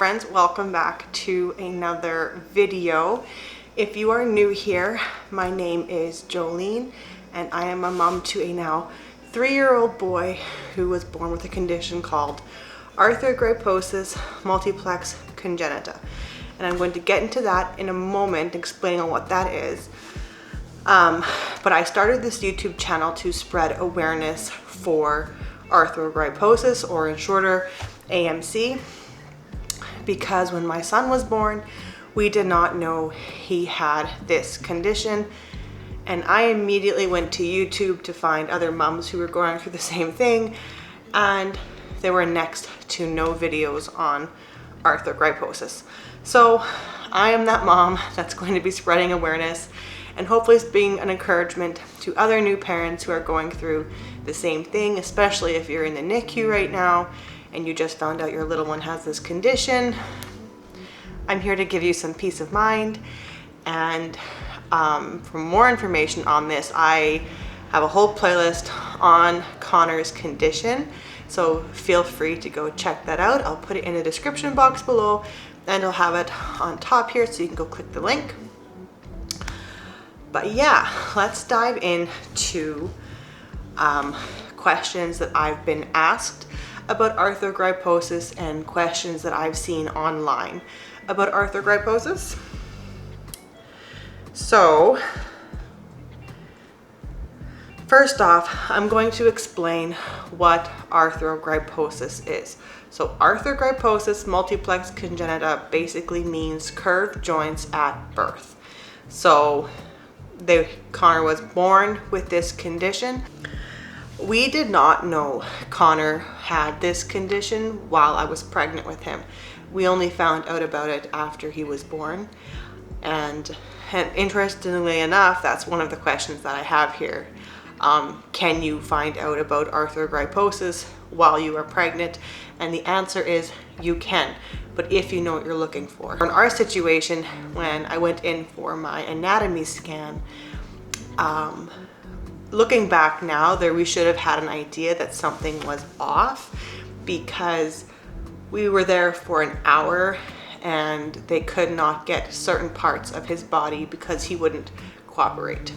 friends, welcome back to another video. If you are new here, my name is Jolene and I am a mom to a now 3-year-old boy who was born with a condition called Arthrogryposis Multiplex Congenita. And I'm going to get into that in a moment, explaining on what that is. But I started this YouTube channel to spread awareness for arthrogryposis, or in shorter, AMC, because when my son was born, we did not know he had this condition. And I immediately went to YouTube to find other moms who were going through the same thing, and there were next to no videos on arthrogryposis. So I am that mom that's going to be spreading awareness and hopefully being an encouragement to other new parents who are going through the same thing, especially if you're in the NICU right now and you just found out your little one has this condition. I'm here to give you some peace of mind. And for more information on this, I have a whole playlist on Connor's condition, so feel free to go check that out. I'll put it in the description box below, and I'll have it on top here so you can go click the link. But yeah, let's dive into questions that I've been asked about arthrogryposis and questions that I've seen online about arthrogryposis. So first off, I'm going to explain what arthrogryposis is. So arthrogryposis multiplex congenita basically means curved joints at birth. So Connor was born with this condition. We did not know Connor had this condition while I was pregnant with him. We only found out about it after he was born. And interestingly enough, that's one of the questions that I have here. Can you find out about arthrogryposis while you are pregnant? And the answer is you can, but if you know what you're looking for. In our situation, when I went in for my anatomy scan, looking back now, we should have had an idea that something was off, because we were there for an hour and they could not get certain parts of his body because he wouldn't cooperate.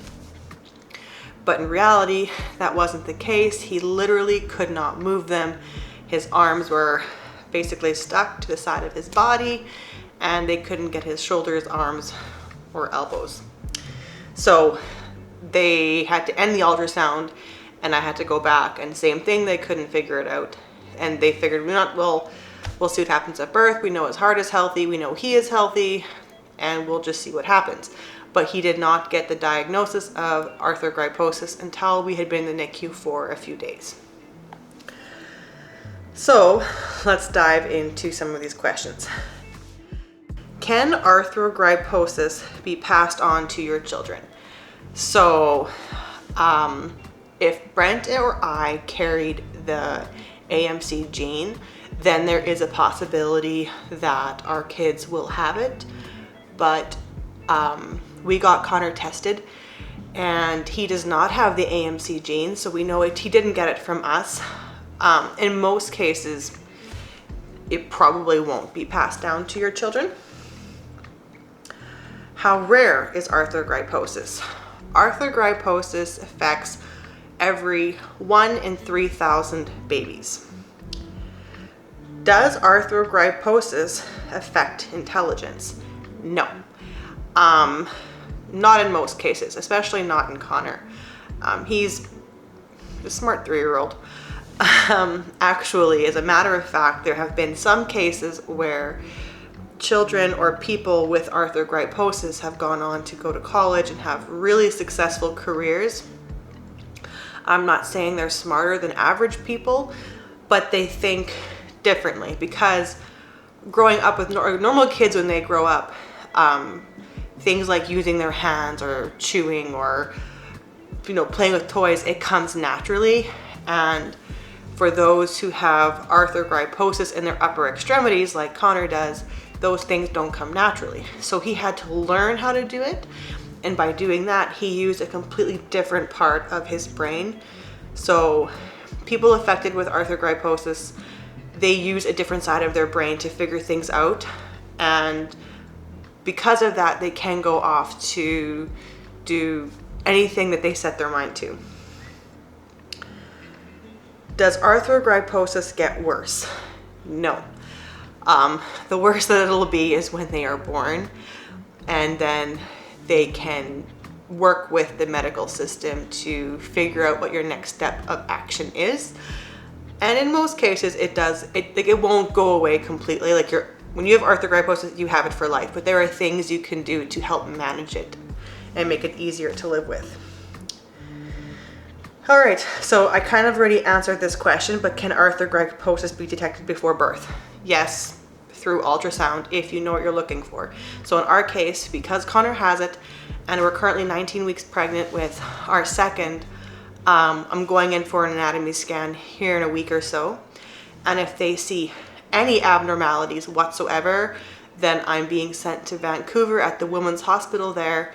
But in reality, that wasn't the case. He literally could not move them. His arms were basically stuck to the side of his body, and they couldn't get his shoulders, arms, or elbows. So they had to end the ultrasound, and I had to go back, and same thing, they couldn't figure it out. And they figured, we'll see what happens at birth. We know his heart is healthy, we know he is healthy, and we'll just see what happens. But he did not get the diagnosis of arthrogryposis until we had been in the NICU for a few days. So let's dive into some of these questions. Can arthrogryposis be passed on to your children? So if Brent or I carried the AMC gene, then there is a possibility that our kids will have it. But we got Connor tested and he does not have the AMC gene, so we know he didn't get it from us. In most cases, it probably won't be passed down to your children. How rare is arthrogryposis? Arthrogryposis affects every 1 in 3,000 babies. Does arthrogryposis affect intelligence? No. Not in most cases, especially not in Connor. He's a smart 3-year-old. Actually, as a matter of fact, there have been some cases where children or people with arthrogryposis have gone on to go to college and have really successful careers. I'm not saying they're smarter than average people, but they think differently, because growing up with normal kids, when they grow up, things like using their hands or chewing or playing with toys, it comes naturally. And for those who have arthrogryposis in their upper extremities, like Connor does, those things don't come naturally. So he had to learn how to do it, and by doing that, he used a completely different part of his brain. So people affected with arthrogryposis, they use a different side of their brain to figure things out, and because of that, they can go off to do anything that they set their mind to. Does arthrogryposis get worse? No. The worst that it'll be is when they are born, and then they can work with the medical system to figure out what your next step of action is. And in most cases, it won't go away completely. Like when you have arthrogryposis, you have it for life, but there are things you can do to help manage it and make it easier to live with. All right, so I kind of already answered this question, but can arthrogryposis be detected before birth? Yes, through ultrasound, if you know what you're looking for. So in our case, because Connor has it, and we're currently 19 weeks pregnant with our second, I'm going in for an anatomy scan here in a week or so. And if they see any abnormalities whatsoever, then I'm being sent to Vancouver at the Women's Hospital there,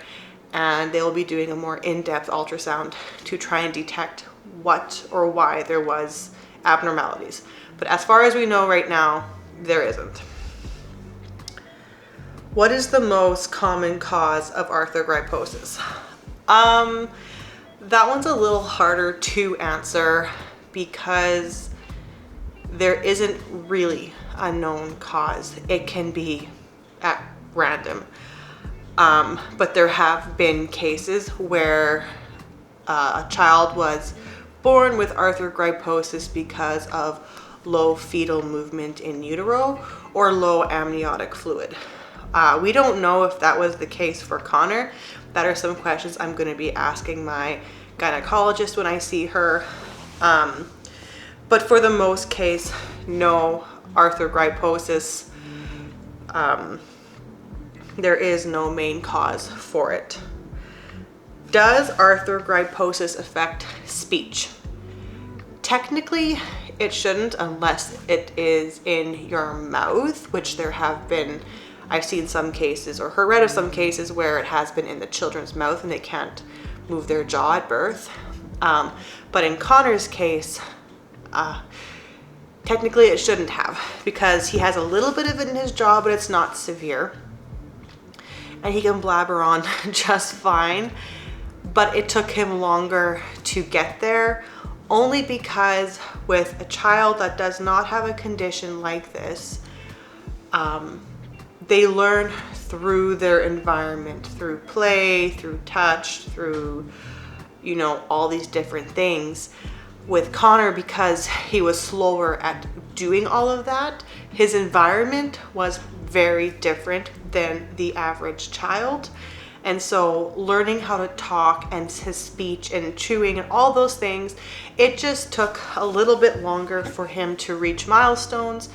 and they'll be doing a more in-depth ultrasound to try and detect what or why there was abnormalities. But as far as we know right now, there isn't. What is the most common cause of arthrogryposis? That one's a little harder to answer because there isn't really a known cause. It can be at random. But there have been cases where a child was born with arthrogryposis because of low fetal movement in utero or low amniotic fluid. We don't know if that was the case for Connor. That are some questions I'm going to be asking my gynecologist when I see her. But for the most case, no arthrogryposis. There is no main cause for it. Does arthrogryposis affect speech? Technically, it shouldn't unless it is in your mouth, which there have been, I've seen some cases or read of some cases where it has been in the children's mouth and they can't move their jaw at birth. But in Connor's case, technically it shouldn't have, because he has a little bit of it in his jaw, but it's not severe. And he can blabber on just fine, but it took him longer to get there, only because with a child that does not have a condition like this, they learn through their environment, through play, through touch, through, all these different things. With Connor, because he was slower at doing all of that, his environment was very different than the average child. And so learning how to talk and his speech and chewing and all those things, it just took a little bit longer for him to reach milestones.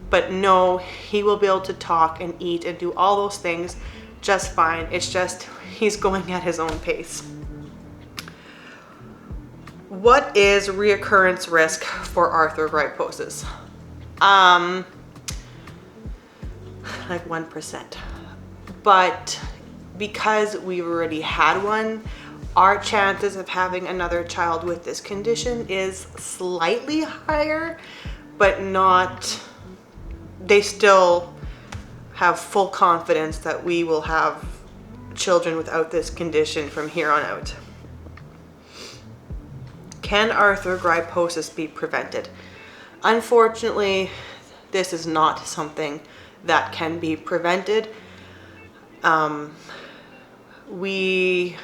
But no, he will be able to talk and eat and do all those things just fine. It's just he's going at his own pace. What is reoccurrence risk for arthrogryposis? Like 1%. But because we've already had one, our chances of having another child with this condition is slightly higher, but not, they still have full confidence that we will have children without this condition from here on out. Can arthrogryposis be prevented? Unfortunately, this is not something that can be prevented. We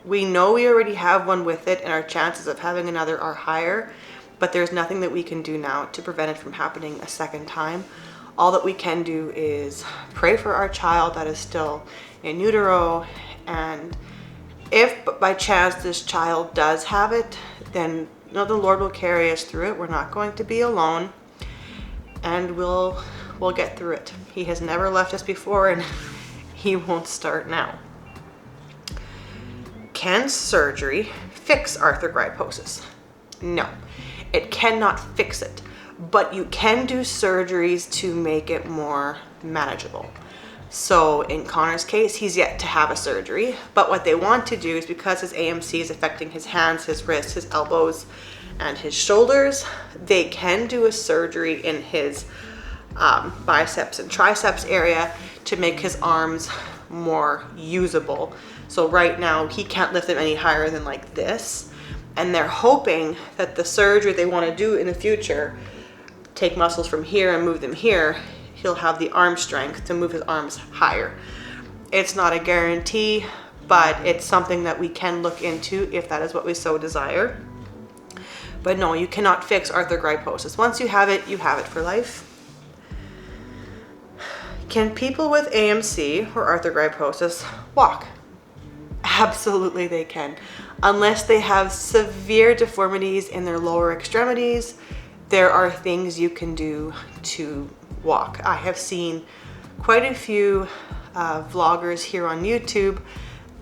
know we already have one with it, and our chances of having another are higher, but there's nothing that we can do now to prevent it from happening a second time. All that we can do is pray for our child that is still in utero, and if by chance this child does have it, then the Lord will carry us through it. We're not going to be alone, and we'll get through it. He has never left us before, and he won't start now. Can surgery fix arthrogryposis? No, it cannot fix it, but you can do surgeries to make it more manageable. So in Connor's case, he's yet to have a surgery, but what they want to do is, because his AMC is affecting his hands, his wrists, his elbows, and his shoulders. They can do a surgery in his biceps and triceps area to make his arms more usable. So right now he can't lift them any higher than like this. And they're hoping that the surgery they want to do in the future, take muscles from here and move them here, he'll have the arm strength to move his arms higher. It's not a guarantee, but it's something that we can look into if that is what we so desire. But no, you cannot fix arthrogryposis. Once you have it for life. Can people with AMC or arthrogryposis walk? Absolutely they can. Unless they have severe deformities in their lower extremities, there are things you can do to walk. I have seen quite a few vloggers here on YouTube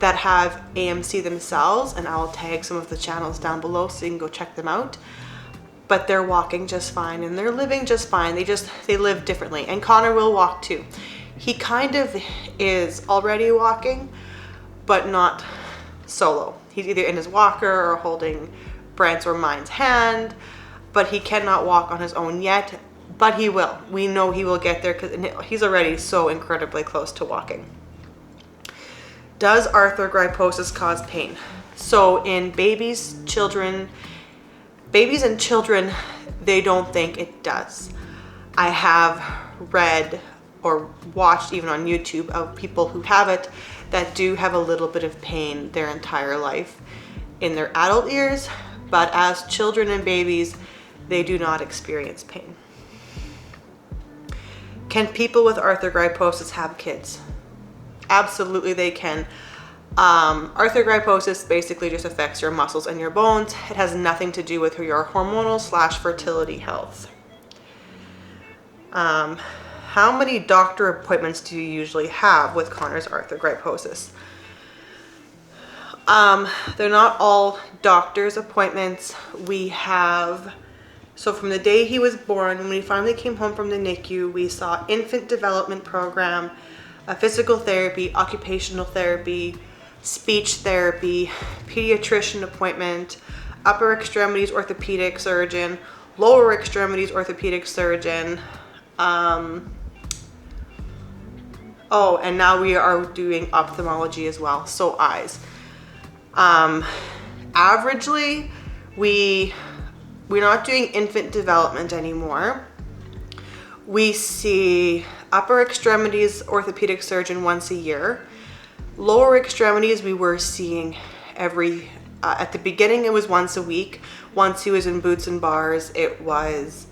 that have AMC themselves, and I'll tag some of the channels down below so you can go check them out. But they're walking just fine and they're living just fine. They live differently. And Connor will walk too. He kind of is already walking, but not solo. He's either in his walker or holding Brent's or mine's hand, but he cannot walk on his own yet, but he will. We know he will get there because he's already so incredibly close to walking. Does arthrogryposis cause pain? So in babies and children, they don't think it does. I have read or watched even on YouTube of people who have it that do have a little bit of pain their entire life in their adult years, but as children and babies, they do not experience pain. Can people with arthrogryposis have kids? Absolutely they can. Arthrogryposis basically just affects your muscles and your bones. It has nothing to do with your hormonal / fertility health. How many doctor appointments do you usually have with Connor's arthrogryposis? They're not all doctor's appointments. We have, so from the day he was born, when we finally came home from the NICU, we saw infant development program, a physical therapy, occupational therapy, speech therapy, pediatrician appointment, upper extremities orthopedic surgeon, lower extremities orthopedic surgeon. Oh, and now we are doing ophthalmology as well, so eyes. Averagely, we're not doing infant development anymore. We see upper extremities orthopedic surgeon once a year. Lower extremities we were seeing at the beginning it was once a week. Once he was in boots and bars, it was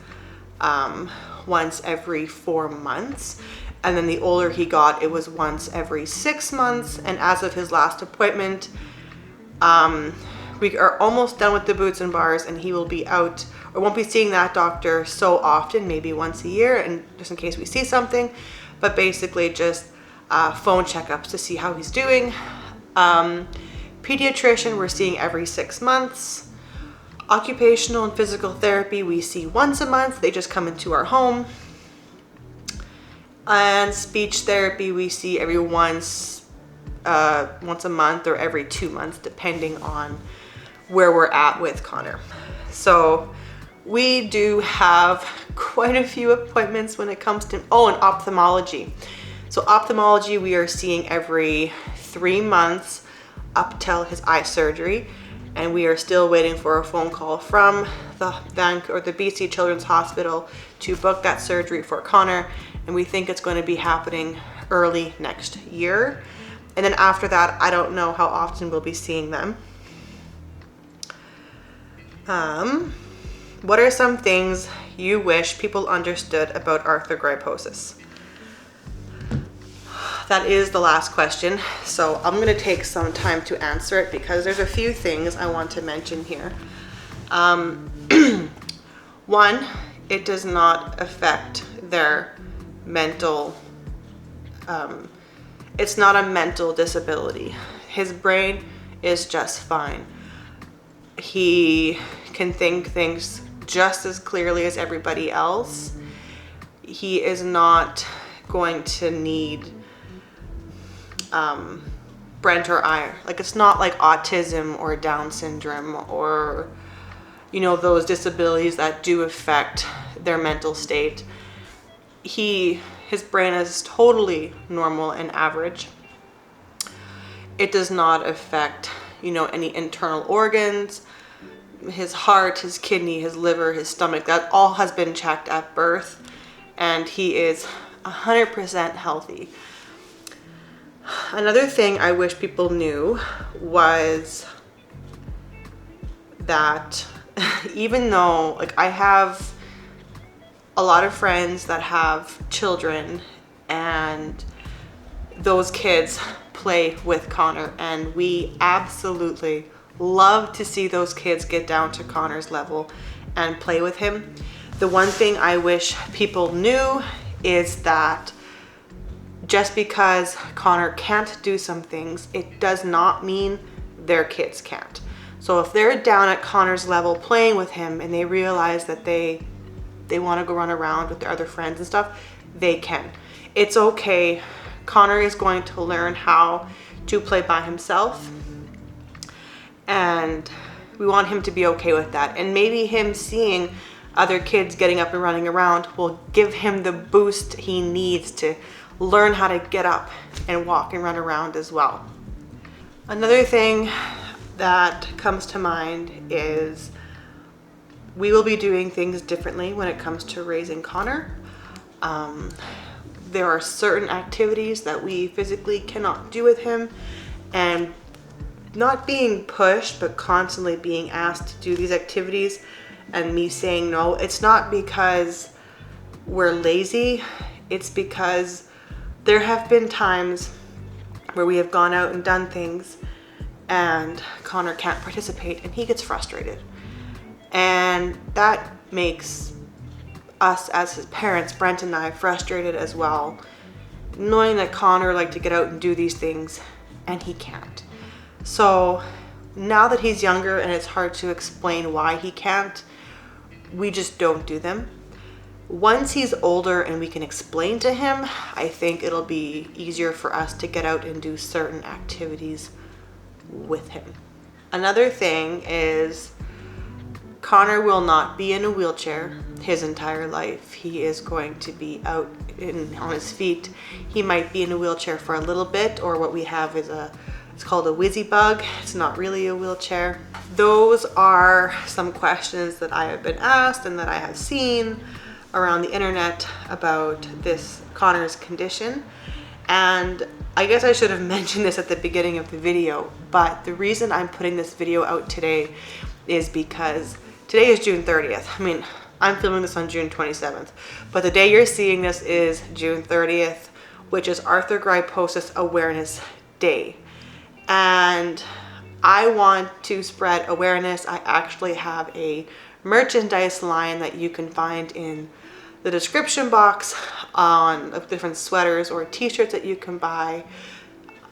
once every 4 months. And then the older he got, it was once every 6 months. And as of his last appointment, we are almost done with the boots and bars, and he will be out, or won't be seeing that doctor so often, maybe once a year, and just in case we see something, but basically just phone checkups to see how he's doing. Pediatrician we're seeing every 6 months. Occupational and physical therapy we see once a month. They just come into our home. And speech therapy we see every once a month or every 2 months, depending on where we're at with Connor. So we do have quite a few appointments when it comes to, and ophthalmology. So ophthalmology we are seeing every 3 months up till his eye surgery, and we are still waiting for a phone call from the BC Children's Hospital to book that surgery for Connor, and we think it's going to be happening early next year. And then after that, I don't know how often we'll be seeing them. What are some things you wish people understood about arthrogryposis? That is the last question, so I'm going to take some time to answer it because there's a few things I want to mention here. One, it does not affect their mental, it's not a mental disability. His brain is just fine. He can think things just as clearly as everybody else. He is not going to need Brent or I. Like, it's not like autism or Down syndrome or you know, those disabilities that do affect their mental state. His brain is totally normal and average. It does not affect, you know, any internal organs. His heart, his kidney, his liver, his stomach, that all has been checked at birth, and he is 100% healthy. Another thing I wish people knew was that even though, like, I have a lot of friends that have children, and those kids play with Connor, and we absolutely love to see those kids get down to Connor's level and play with him. The one thing I wish people knew is that just because Connor can't do some things, it does not mean their kids can't. So if they're down at Connor's level playing with him and they realize that they want to go run around with their other friends and stuff, they can. It's okay. Connor is going to learn how to play by himself, and we want him to be okay with that. And maybe him seeing other kids getting up and running around will give him the boost he needs to learn how to get up and walk and run around as well. Another thing that comes to mind is we will be doing things differently when it comes to raising Connor. There are certain activities that we physically cannot do with him, and not being pushed, but constantly being asked to do these activities and me saying no, it's not because we're lazy, it's because there have been times where we have gone out and done things and Connor can't participate and he gets frustrated. And that makes us as his parents, Brent and I, frustrated as well, knowing that Connor liked to get out and do these things and he can't. So now that he's younger and it's hard to explain why he can't, we just don't do them. Once he's older and we can explain to him, I think it'll be easier for us to get out and do certain activities with him. Another thing is Connor will not be in a wheelchair his entire life. He is going to be out on his feet. He might be in a wheelchair for a little bit, or what we have is it's called a whizzy bug. It's not really a wheelchair. Those are some questions that I have been asked and that I have seen around the internet about this Connor's condition. And I guess I should have mentioned this at the beginning of the video, but the reason I'm putting this video out today is because today is June 30th. I mean, I'm filming this on June 27th, but the day you're seeing this is June 30th, which is Arthrogryposis Awareness Day. And I want to spread awareness. I actually have a merchandise line that you can find in the description box on different sweaters or t-shirts that you can buy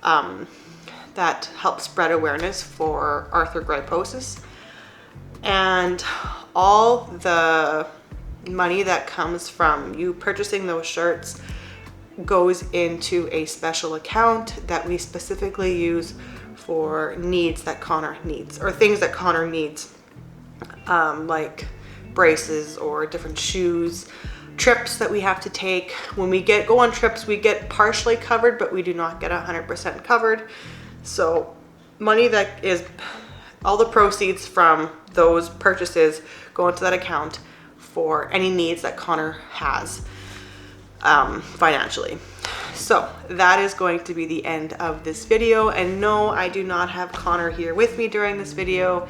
that help spread awareness for arthrogryposis. And all the money that comes from you purchasing those shirts goes into a special account that we specifically use for needs that Connor needs, or things that Connor needs, like braces or different shoes, trips that we have to take. When we go on trips, we get partially covered, but we do not get 100% covered. So money that is, all the proceeds from those purchases go into that account for any needs that Connor has financially. So that is going to be the end of this video. And no, I do not have Connor here with me during this video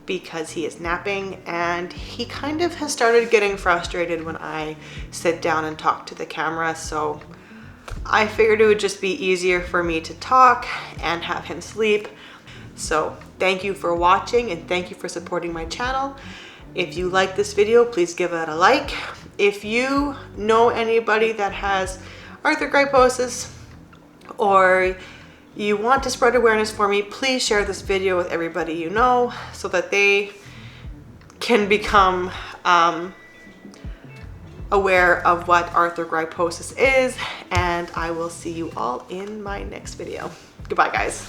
because he is napping, and he kind of has started getting frustrated when I sit down and talk to the camera. So I figured it would just be easier for me to talk and have him sleep. So thank you for watching, and thank you for supporting my channel. If you like this video, please give it a like. If you know anybody that has arthrogryposis, or you want to spread awareness for me, please share this video with everybody you know so that they can become aware of what arthrogryposis is. And I will see you all in my next video. Goodbye, guys.